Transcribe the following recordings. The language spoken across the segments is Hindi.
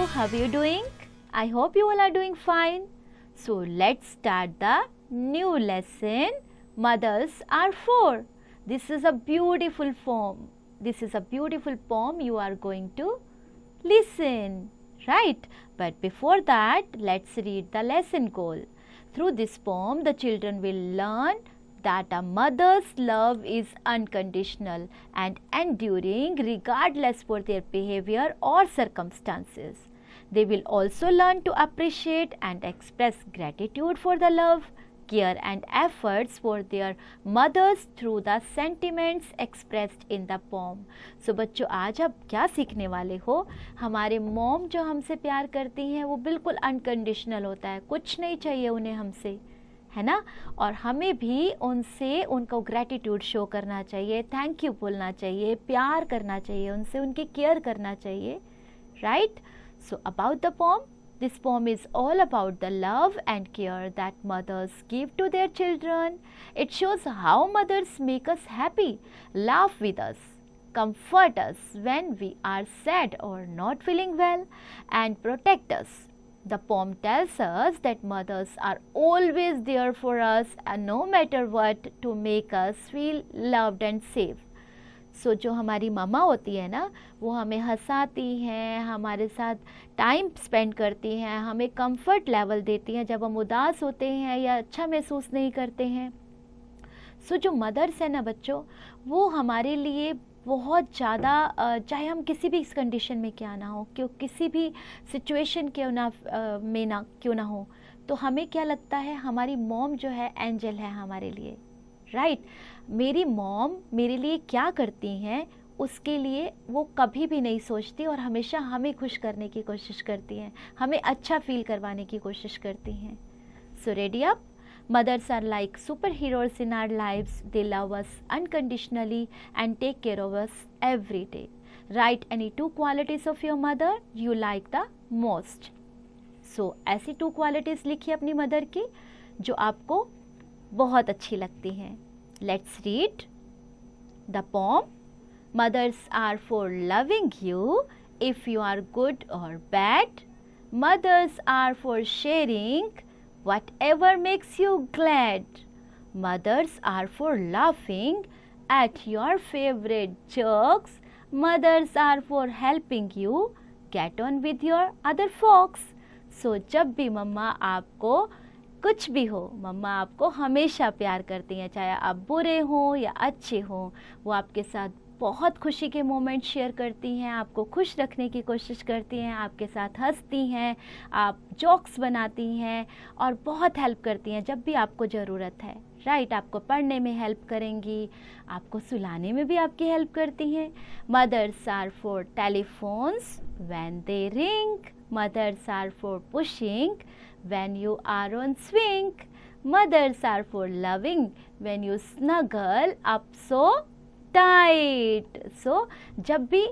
how are you doing? I hope you all are doing fine. So let's start the new lesson. Mothers are four. This is a beautiful poem. This is a beautiful poem you are going to listen, right? But before that, let's read the lesson goal. Through this poem, the children will learn that a mother's love is unconditional and enduring regardless for their behavior or circumstances. They will also learn to appreciate and express gratitude for the love, care and efforts for their mothers through the sentiments expressed in the poem. So बच्चों, आज आप क्या सीखने वाले हो? हमारे मॉम जो हमसे प्यार करती हैं वो बिल्कुल अनकंडीशनल होता है, कुछ नहीं चाहिए उन्हें हमसे, है ना? और हमें भी उनसे उनको ग्रैटिट्यूड शो करना चाहिए, थैंक यू बोलना चाहिए, प्यार करना चाहिए उनसे, उनकी केयर करना चाहिए, right? So about the pome, this poem is all about the love and care that mothers give to their children. It shows how mothers make us happy, laugh with us, comfort us when we are sad or not feeling well, and protect us. The poem tells us that mothers are always there for us and no matter what to make us feel loved and safe. सो जो हमारी मम्मा होती है ना, वो हमें हंसाती हैं, हमारे साथ टाइम स्पेंड करती हैं, हमें कंफर्ट लेवल देती हैं जब हम उदास होते हैं या अच्छा महसूस नहीं करते हैं. सो जो मदर्स है ना बच्चों, वो हमारे लिए बहुत ज़्यादा, चाहे हम किसी भी कंडीशन में क्या ना हो, क्यों किसी भी सिचुएशन क्यों ना में ना क्यों ना हो, तो हमें क्या लगता है, हमारी मॉम जो है एंजल है हमारे लिए, राइट? मेरी मॉम मेरे लिए क्या करती हैं उसके लिए वो कभी भी नहीं सोचती और हमेशा हमें खुश करने की कोशिश करती हैं, हमें अच्छा फील करवाने की कोशिश करती हैं. So ready up. Mothers are like superheroes in our lives. They love us unconditionally and take care of us every day. Write any 2 qualities of your mother you like the most. So ऐसी 2 qualities लिखिए अपनी मदर की जो आपको बहुत अच्छी लगती हैं. Let's read the poem. Mothers are for loving you if you are good or bad. Mothers are for sharing whatever makes you glad. Mothers are for laughing at your favorite jokes. Mothers are for helping you get on with your other folks. So जब भी मम्मा आपको कुछ भी हो, मम्मा आपको हमेशा प्यार करती हैं, चाहे आप बुरे हों या अच्छे हों. वो आपके साथ बहुत खुशी के मोमेंट शेयर करती हैं, आपको खुश रखने की कोशिश करती हैं, आपके साथ हंसती हैं, आप जोक्स बनाती हैं और बहुत हेल्प करती हैं जब भी आपको ज़रूरत है, राइट? आपको पढ़ने में हेल्प करेंगी, आपको सुलाने में भी आपकी हेल्प करती हैं. Mothers are for telephones when they ring. Mothers are for pushing when you are on swing. Mothers are for loving when you snuggle up so tight. So जब भी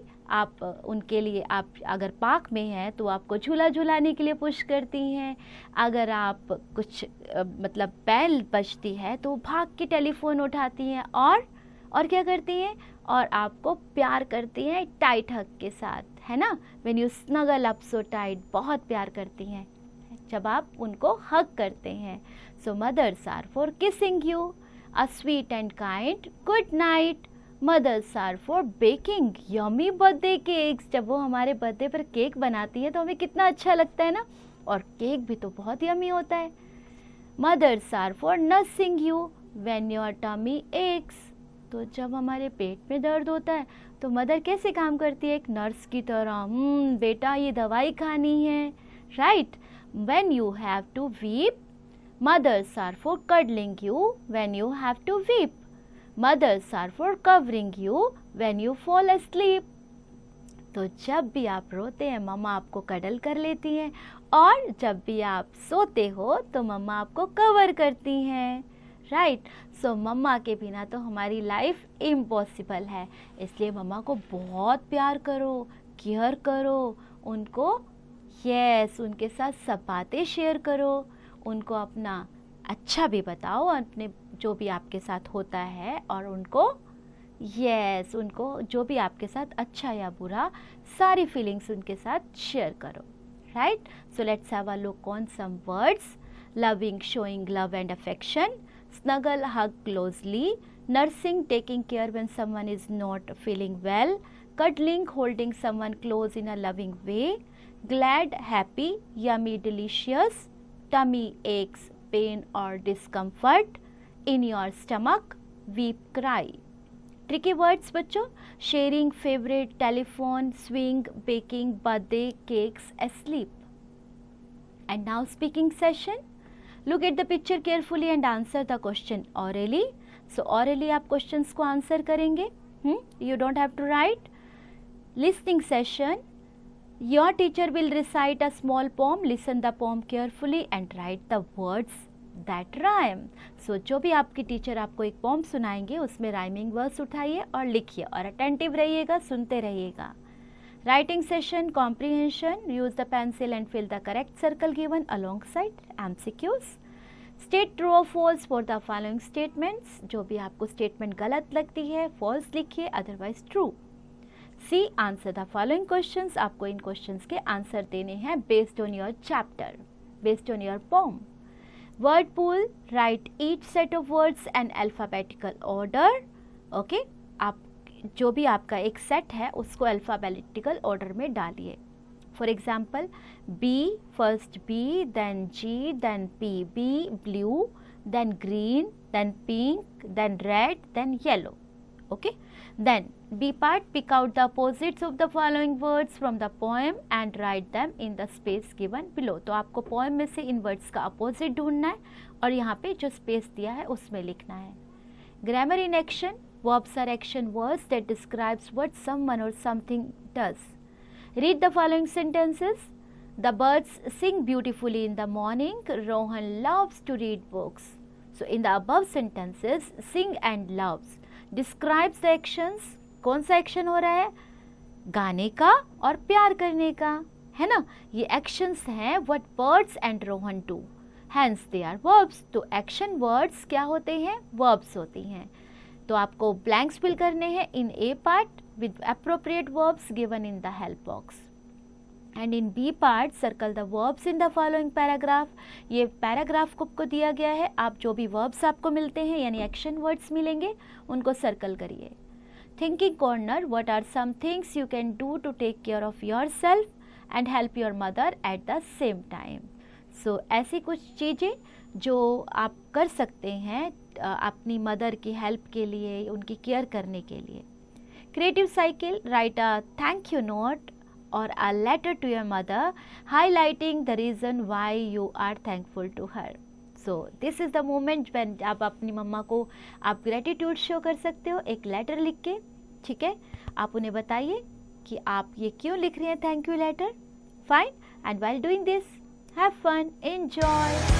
आप उनके लिए, आप अगर पार्क में हैं तो आपको झूला झूलाने के लिए पुश करती हैं. अगर आप कुछ मतलब बेल बजती है तो भाग के टेलीफोन उठाती हैं और क्या करती हैं, और आपको प्यार करती हैं टाइट हग के साथ, है ना? When you snuggle up so tight, बहुत प्यार करती हैं जब आप उनको हग करते हैं. So mothers are for kissing you a sweet and kind good night. Mothers are for baking yummy birthday cakes. जब वो हमारे बर्थडे पर केक बनाती है तो हमें कितना अच्छा लगता है ना, और केक भी तो बहुत यमी होता है. Mothers are for nursing you when your tummy aches. तो जब हमारे पेट में दर्द होता है तो मदर कैसे काम करती है? एक नर्स की तरह, बेटा ये दवाई खानी है, right? When you have to weep, mothers are for cuddling you when you have to weep. Mothers are for covering you when you fall asleep. तो जब भी आप रोते हैं मम्मा आपको कडल कर लेती हैं, और जब भी आप सोते हो तो मम्मा आपको कवर करती हैं, राइट? सो मम्मा के बिना तो हमारी लाइफ इम्पॉसिबल है. इसलिए मम्मा को बहुत प्यार करो, केयर करो, उनको उनके साथ सब बातें शेयर करो, उनको अपना अच्छा भी बताओ, अपने जो भी आपके साथ होता है, और उनको उनको जो भी आपके साथ अच्छा या बुरा सारी फीलिंग्स उनके साथ शेयर करो. right? So let's have a look on some words. Loving, showing love and affection. Snuggle, hug closely. Nursing, taking care when someone is not feeling well. Cuddling, holding someone close in a loving way. Glad, happy. Yummy, delicious. Tummy aches, pain or discomfort. In your stomach. Weep, cry. Tricky words बच्चों. Sharing, favourite, telephone, swing, baking, birthday, cakes, asleep. And now speaking session. Look at the picture carefully and answer the question orally. So orally आप questions को answer करेंगे. You don't have to write. Listening session. Your teacher will recite a small poem. Listen the poem carefully and write the words that rhyme. So जो भी आपकी टीचर आपको एक पोम सुनाएंगे उसमें राइमिंग वर्ड्स उठाइए और लिखिए और अटेंटिव रहिएगा, सुनते रहिएगा. Writing session, comprehension. Use the pencil and fill the correct circle given alongside MCQs. State true और false for the following statements. जो भी आपको स्टेटमेंट गलत लगती है फॉल्स लिखिए, otherwise true. C, answer the following questions. आपको इन क्वेश्चंस के आंसर देने हैं based on your chapter, based on your poem. Word pool, write each set of words in alphabetical order. Okay, आप जो भी आपका एक सेट है उसको अल्फ़ाबेटिकल ऑर्डर में डालिए. For example, B, first B, then G, then P. B, blue, then green, then pink, then red, then yellow. Okay, then B part, pick out the opposites of the following words from the poem and write them in the space given below. तो आपको पोएम में से इन वर्ड्स का अपोजिट ढूंढना है और यहाँ पे जो स्पेस दिया है उसमें लिखना है. Grammar in action. Verbs are action words that describes what someone or something does. Read the following sentences. The birds sing beautifully in the morning. Rohan loves to read books. So in the above sentences, sing and loves describes the actions. कौन सा एक्शन हो रहा है? गाने का और प्यार करने का, है ना. ये एक्शंस हैं what birds and Rohan do, hence they are verbs. तो एक्शन वर्ड्स क्या होते हैं? वर्ब्स होती हैं. तो आपको ब्लैंक्स फिल करने हैं in A part with appropriate verbs given in the help box. And in B part circle the verbs in the following paragraph. ये पैराग्राफ को दिया गया है. आप जो भी वर्ब्स आपको मिलते हैं यानी एक्शन वर्ड्स मिलेंगे उनको सर्कल करिए. Thinking corner, what are some things you can do to take care of yourself and help your mother at the same time? So ऐसी कुछ चीज़ें जो आप कर सकते हैं अपनी मदर की हेल्प के लिए, उनकी केयर करने के लिए. Creative cycle, right a thank you note or a letter to your mother highlighting the reason why you are thankful to her. So this is the moment when आप अपनी मम्मा को आप ग्रेटिट्यूड शो कर सकते हो एक लेटर लिख के. ठीक है, आप उन्हें बताइए कि आप ये क्यों लिख रहे हैं thank you later. Fine. And while doing this, have fun, enjoy.